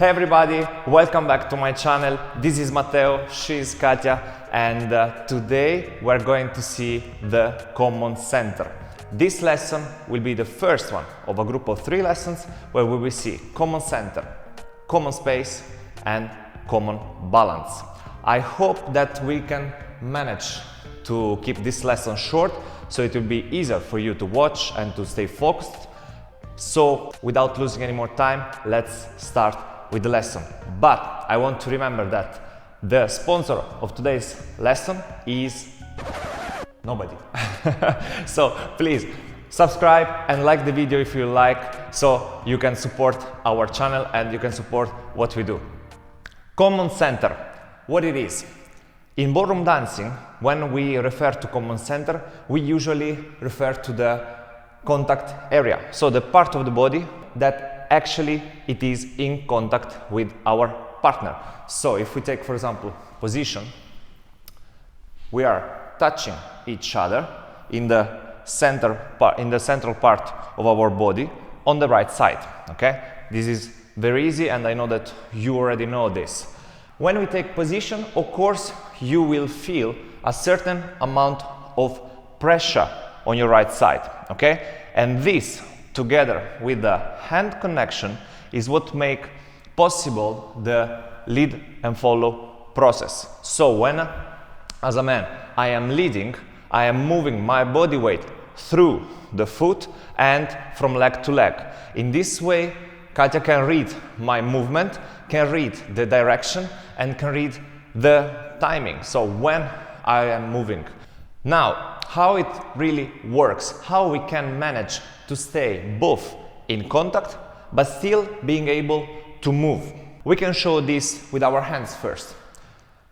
Hey everybody, welcome back to my channel. This is Matteo, she's Katia, and today we're going to see the common center. This lesson will be the first one of a group of 3 lessons where we will see common center, common space and common balance. I hope that we can manage to keep this lesson short so it will be easier for you to watch and to stay focused. So without losing any more time, let's start with the lesson. But I want to remember that the sponsor of today's lesson is nobody. So please subscribe and like the video if you like, so you can support our channel and you can support what we do. Common center, what it is. In ballroom dancing, when we refer to common center, we usually refer to the contact area, so the part of the body that actually it is in contact with our partner. So if we take, for example, position, we are touching each other in the central part of our body on the right side. Okay, this is very easy and I know that you already know this. When we take position, of course, you will feel a certain amount of pressure on your right side, okay? And this, together with the hand connection, is what make possible the lead and follow process. So when, as a man, I am leading, I am moving my body weight through the foot and from leg to leg. In this way, Katia can read my movement, can read the direction and can read the timing, so when I am moving. Now, how it really works, how we can manage to stay both in contact but still being able to move. We can show this with our hands first.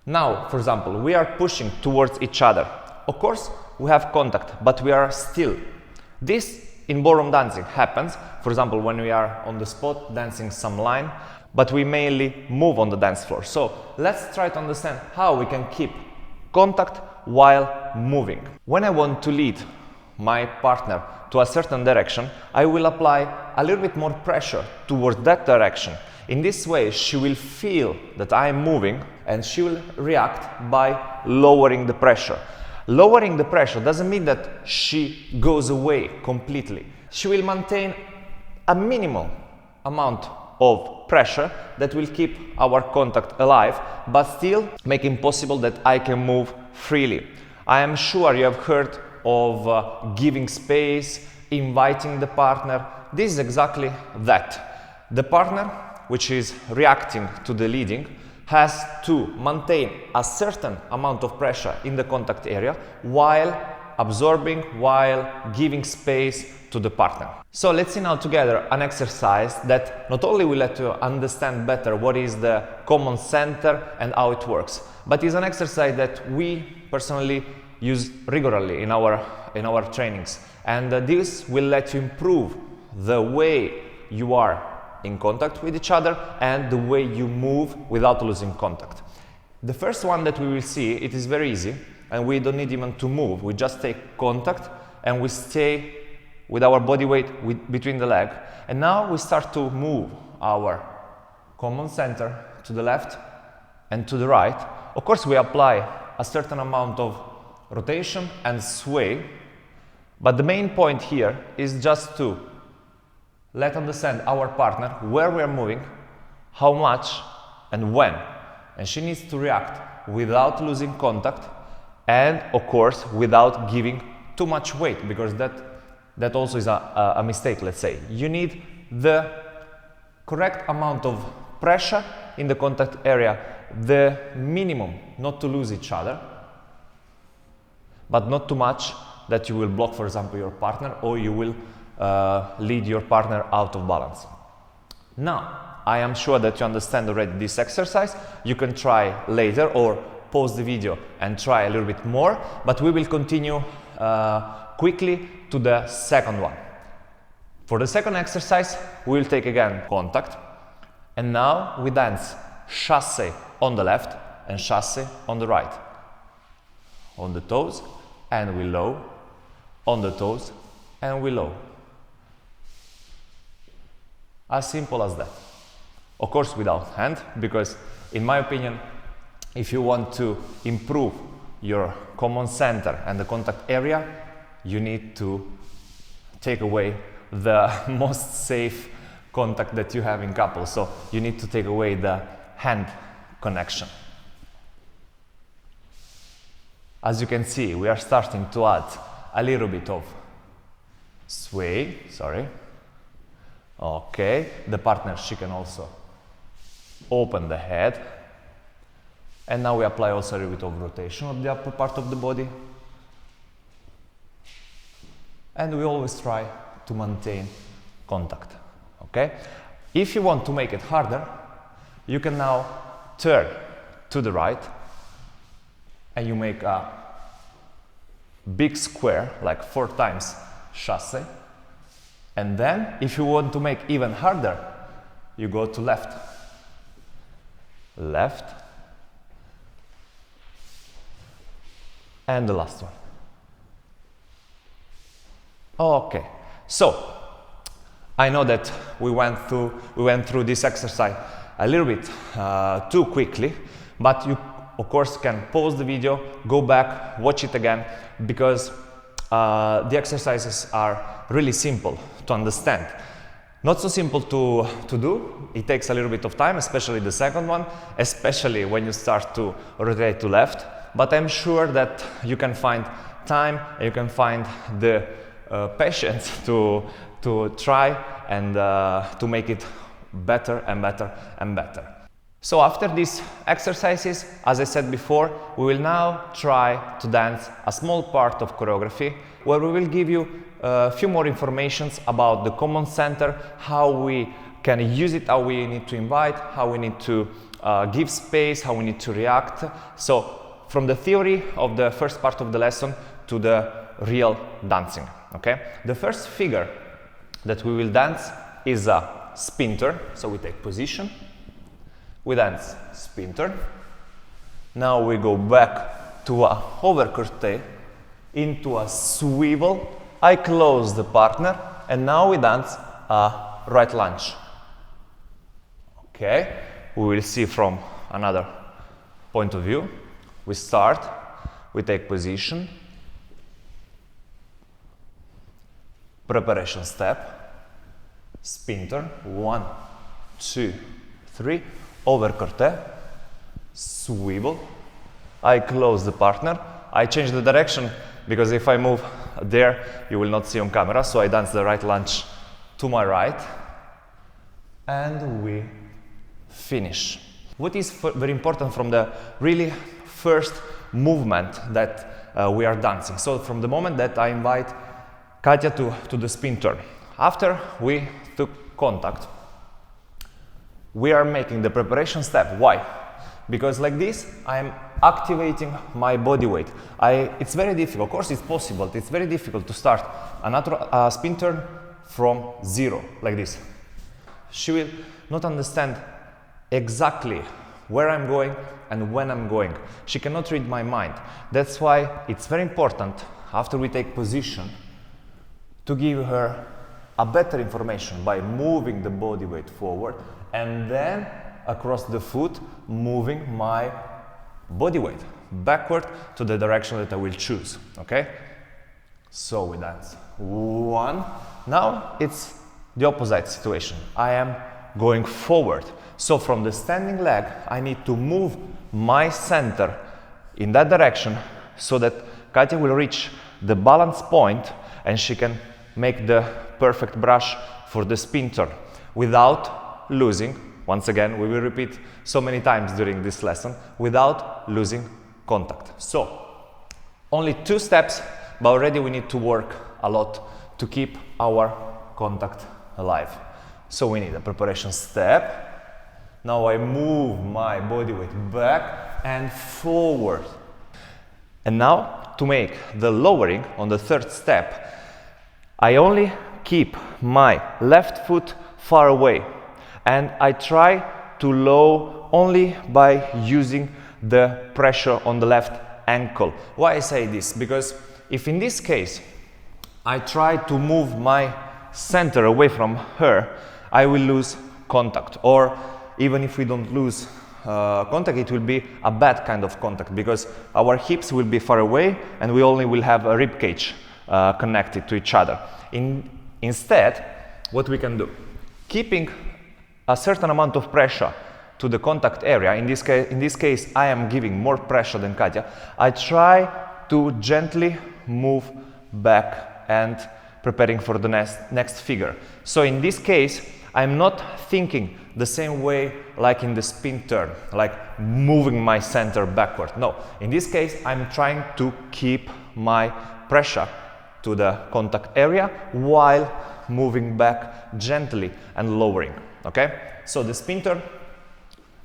Now, for example, we are pushing towards each other. Of course, we have contact, but we are still. This in ballroom dancing happens, for example, when we are on the spot dancing some line, but we mainly move on the dance floor. So let's try to understand how we can keep contact while moving. When I want to lead my partner to a certain direction, I will apply a little bit more pressure towards that direction. In this way, she will feel that I am moving and she will react by lowering the pressure. Lowering the pressure doesn't mean that she goes away completely. She will maintain a minimal amount of pressure that will keep our contact alive, but still making possible that I can move freely. I am sure you have heard of giving space, inviting the partner. This is exactly that. The partner, which is reacting to the leading, has to maintain a certain amount of pressure in the contact area while absorbing, while giving space to the partner. So let's see now together an exercise that not only will let you understand better what is the common center and how it works, but is an exercise that we personally use regularly in our trainings. And this will let you improve the way you are in contact with each other and the way you move without losing contact. The first one that we will see, it is very easy and we don't need even to move. We just take contact and we stay with our body weight between the leg. And now we start to move our common center to the left and to the right. Of course, we apply a certain amount of rotation and sway, but the main point here is just to let understand our partner where we are moving, how much and when. And she needs to react without losing contact and, of course, without giving too much weight, because that also is a mistake, let's say. You need the correct amount of pressure in the contact area, the minimum not to lose each other, but not too much that you will block, for example, your partner or you will lead your partner out of balance. Now, I am sure that you understand already this exercise. You can try later or pause the video and try a little bit more, but we will continue quickly to the second one. For the second exercise, we will take again contact, and now we dance chassé on the left and chassé on the right. On the toes and we low, on the toes and we low. As simple as that. Of course without hand, because in my opinion, if you want to improve your common center and the contact area, you need to take away the most safe contact that you have in couple. So you need to take away the hand connection. As you can see, we are starting to add a little bit of sway, sorry. Okay, the partner, she can also open the head. And now we apply also a little bit of rotation of the upper part of the body. And we always try to maintain contact, okay? If you want to make it harder, you can now turn to the right and you make a big square, like 4 times chasse. And then, if you want to make even harder, you go to left. Left. And the last one. Okay, so I know that we went through this exercise a little bit too quickly, but you of course can pause the video, go back, watch it again, because the exercises are really simple to understand. Not so simple to do, it takes a little bit of time, especially the second one, especially when you start to rotate to left, but I'm sure that you can find time and you can find the patience to try and to make it better and better and better. So after these exercises, as I said before, we will now try to dance a small part of choreography where we will give you a few more informations about the common center, how we can use it, how we need to invite, how we need to give space, how we need to react. So from the theory of the first part of the lesson to the real dancing, okay? The first figure that we will dance is a spin turn. So we take position, we dance spin turn. Now we go back to a overcurte into a swivel. I close the partner and now we dance a right lunge. Okay, we will see from another point of view. We start, we take position, preparation step, spin turn, 1, 2, 3, overcurte, swivel, I close the partner, I change the direction because if I move there you will not see on camera, so I dance the right lunge to my right and we finish. What is very important from the really first movement that we are dancing, so from the moment that I invite Katja to the spin turn, after we took contact, we are making the preparation step. Why? Because like this, I am activating my body weight. It's very difficult, of course it's possible, it's very difficult to start a natural spin turn from zero, like this. She will not understand exactly where I'm going and when I'm going. She cannot read my mind. That's why it's very important, after we take position, to give her a better information by moving the body weight forward and then across the foot moving my body weight backward to the direction that I will choose, okay? So we dance 1, now it's the opposite situation. I am going forward, so from the standing leg I need to move my center in that direction so that Katja will reach the balance point and she can make the perfect brush for the spin turn without losing, once again we will repeat so many times during this lesson, without losing contact. So only 2 steps, but already we need to work a lot to keep our contact alive. So we need a preparation step. Now I move my body weight back and forward. And now to make the lowering on the 3rd step, I only keep my left foot far away and I try to lower only by using the pressure on the left ankle. Why I say this? Because if in this case I try to move my center away from her, I will lose contact, or even if we don't lose contact, it will be a bad kind of contact because our hips will be far away and we only will have a rib cage connected to each other. Instead, what we can do, keeping a certain amount of pressure to the contact area, in this case I am giving more pressure than Katya, I try to gently move back and preparing for the next figure. So in this case, I'm not thinking the same way like in the spin turn, like moving my center backward. No, in this case, I'm trying to keep my pressure to the contact area while moving back gently and lowering, okay? So the spin turn,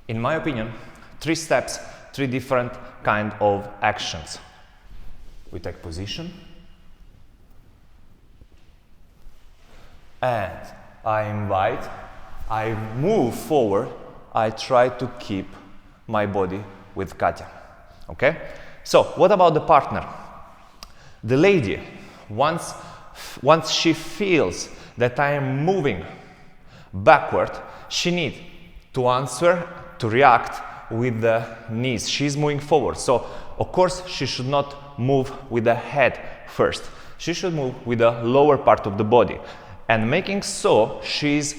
in my opinion, 3 steps, 3 different kind of actions. We take position, and I invite, I move forward, I try to keep my body with Katya, okay? So what about the partner? The lady, once she feels that I am moving backward, she needs to answer, to react with the knees. She's moving forward, so of course she should not move with the head first. She should move with the lower part of the body. And making so, she's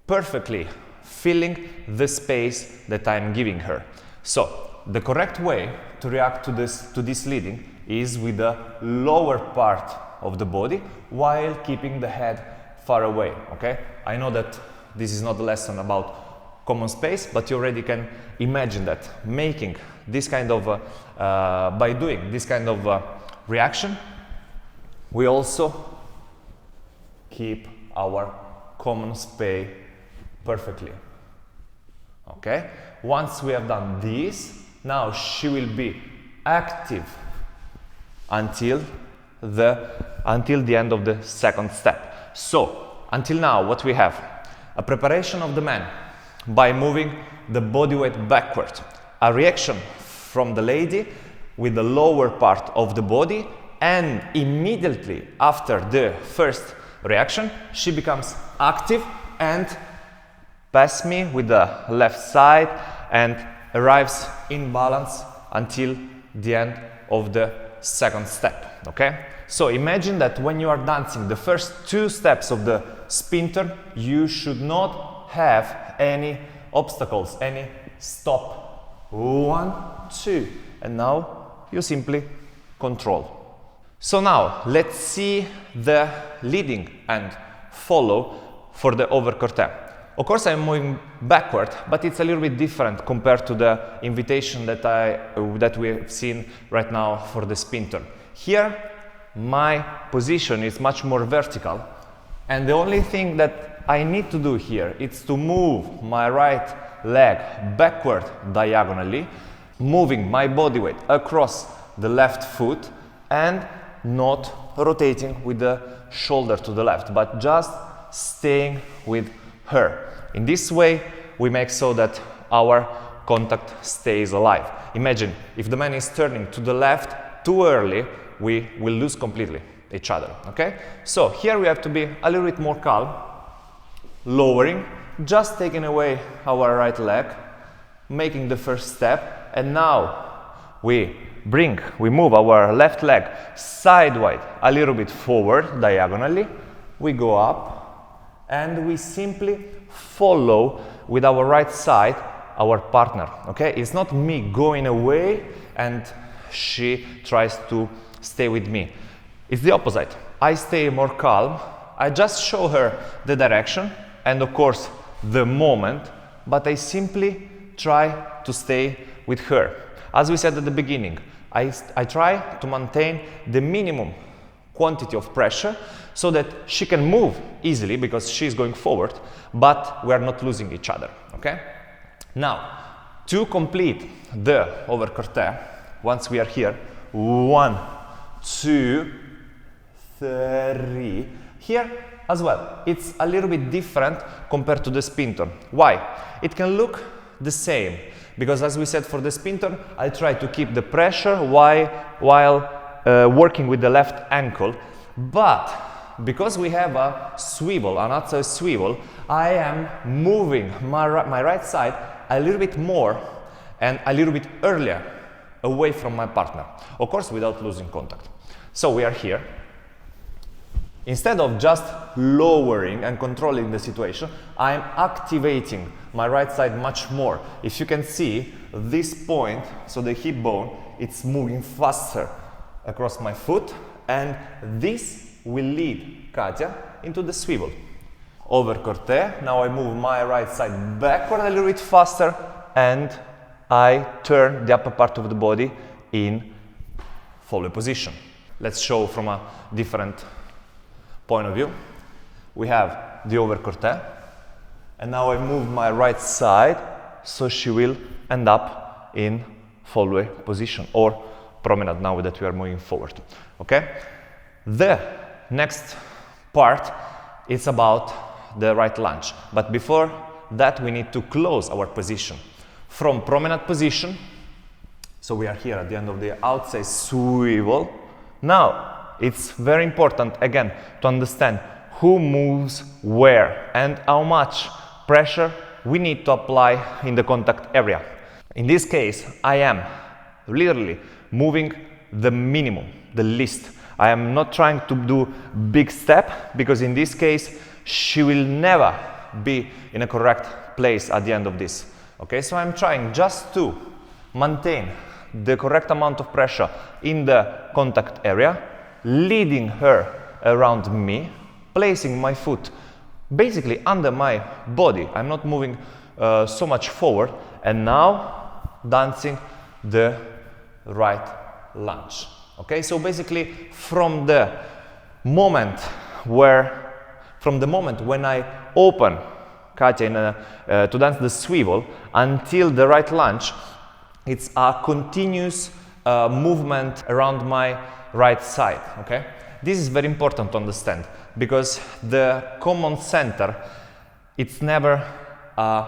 perfectly filling the space that I'm giving her. So the correct way to react to this leading is with the lower part of the body while keeping the head far away, okay? I know that this is not a lesson about common space, but you already can imagine that making this kind of, by doing this kind of reaction, we also keep our common space perfectly, okay? Once we have done this, now she will be active until the end of the second step. So, until now, what we have? A preparation of the man by moving the body weight backward. A reaction from the lady with the lower part of the body, and immediately after the first reaction, she becomes active and pass me with the left side and arrives in balance until the end of the second step, okay? So imagine that when you are dancing the first 2 steps of the spin turn, you should not have any obstacles, any stop. 1, 2, and now you simply control. So now let's see the leading and follow for the overcorte. Of course I'm moving backward, but it's a little bit different compared to the invitation that we have seen right now for the spin turn. Here my position is much more vertical, and the only thing that I need to do here is to move my right leg backward diagonally, moving my body weight across the left foot and not rotating with the shoulder to the left, but just staying with her. In this way, we make so that our contact stays alive. Imagine if the man is turning to the left too early, we will lose completely each other, okay? So here we have to be a little bit more calm, lowering, just taking away our right leg, making the first step, and now we move our left leg sidewise a little bit forward, diagonally, we go up, and we simply follow with our right side our partner, okay? It's not me going away and she tries to stay with me. It's the opposite. I stay more calm, I just show her the direction and of course the moment, but I simply try to stay with her. As we said at the beginning, I try to maintain the minimum quantity of pressure so that she can move easily because she's going forward, but we are not losing each other, okay? Now, to complete the overcorte, once we are here, 1, 2, 3, here as well, it's a little bit different compared to the spin turn. Why? It can look the same, because as we said for the spin turn, I try to keep the pressure while working with the left ankle, but because we have a swivel, an outside swivel, I am moving my right side a little bit more and a little bit earlier away from my partner, of course without losing contact. So we are here. Instead of just lowering and controlling the situation, I am activating my right side much more. If you can see this point, so the hip bone, it's moving faster across my foot, and this will lead Katya into the swivel. Over corte, now I move my right side backward a little bit faster, and I turn the upper part of the body in follow position. Let's show from a different point of view. We have the over corte, and now I move my right side, so she will end up in follow position or promenade now that we are moving forward. Okay? The next part is about the right lunge, but before that we need to close our position from promenade position. So we are here at the end of the outside swivel. Now it's very important again to understand who moves where and how much pressure we need to apply in the contact area. In this case, I am literally moving the minimum, the least. I am not trying to do big step, because in this case she will never be in a correct place at the end of this. Okay, so I'm trying just to maintain the correct amount of pressure in the contact area, leading her around me, placing my foot basically under my body. I'm not moving so much forward, and now dancing the right lunge. Okay, so basically from the moment when I open Katya to dance the swivel until the right lunge, it's a continuous movement around my right side. Okay, this is very important to understand, because the common center, it's never a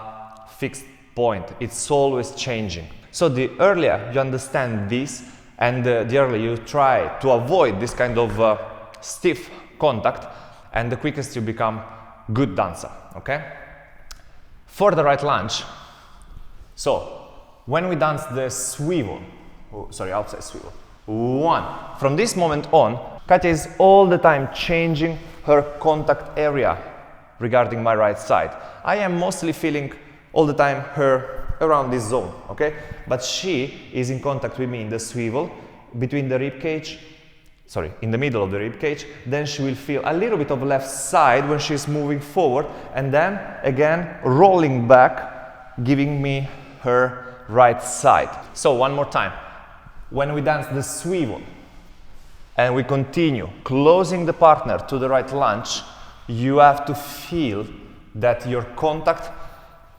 fixed point, it's always changing. So the earlier you understand this, and the earlier you try to avoid this kind of stiff contact, and the quickest you become good dancer. Okay, for the right lunge, so when we dance the swivel, outside swivel, 1, from this moment on, Katya is all the time changing her contact area regarding my right side. I am mostly feeling all the time her around this zone, okay? But she is in contact with me in the swivel, between the rib cage, in the middle of the rib cage. Then she will feel a little bit of left side when she's moving forward, and then again rolling back, giving me her right side. So one more time. When we dance the swivel and we continue closing the partner to the right lunge, you have to feel that your contact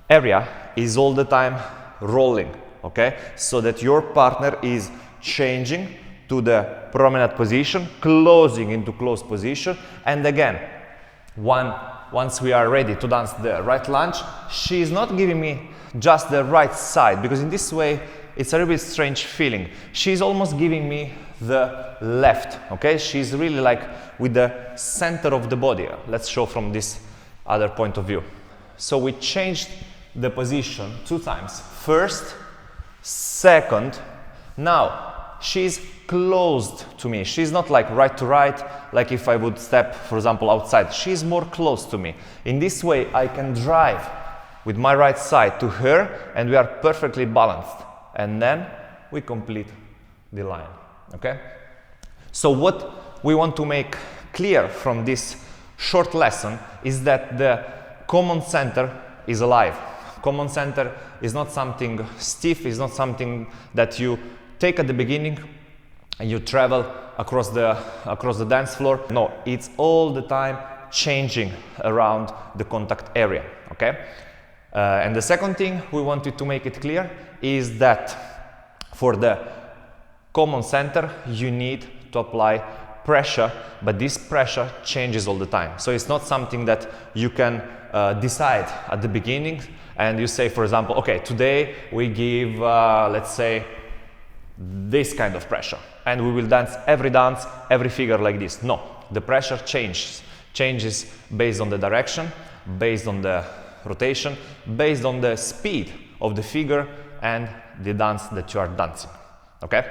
area is all the time rolling, okay? So that your partner is changing to the promenade position, closing into closed position, and again, once we are ready to dance the right lunge, she is not giving me just the right side, because in this way it's a little bit strange feeling. She's almost giving me the left, okay? She's really like with the center of the body. Let's show from this other point of view. So we changed the position 2 times. First, second. Now she's closed to me. She's not like right to right, like if I would step, for example, outside. She's more close to me. In this way, I can drive with my right side to her, and we are perfectly balanced. And then we complete the line, okay? So what we want to make clear from this short lesson is that the common center is alive. Common center is not something stiff, is not something that you take at the beginning and you travel across the dance floor. No, it's all the time changing around the contact area, okay? And the second thing we wanted to make it clear is that for the common center you need to apply pressure, but this pressure changes all the time. So it's not something that you can decide at the beginning and you say, for example, okay, today we give, let's say, this kind of pressure, and we will dance, every figure like this. No, the pressure changes Changes based on the direction, based on the rotation, based on the speed of the figure and the dance that you are dancing. Okay?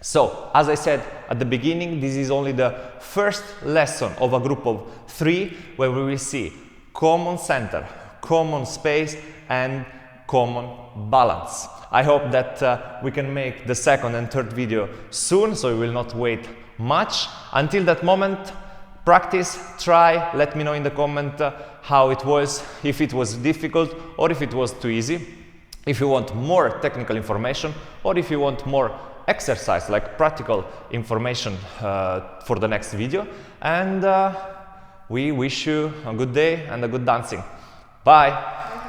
So, as I said at the beginning, this is only the first lesson of a group of 3 where we will see common center, common space and common balance. I hope that we can make the second and third video soon, so you will not wait much. Until that moment, practice, try, let me know in the comment how it was, if it was difficult or if it was too easy. If you want more technical information or if you want more exercise, like practical information for the next video. And we wish you a good day and a good dancing. Bye!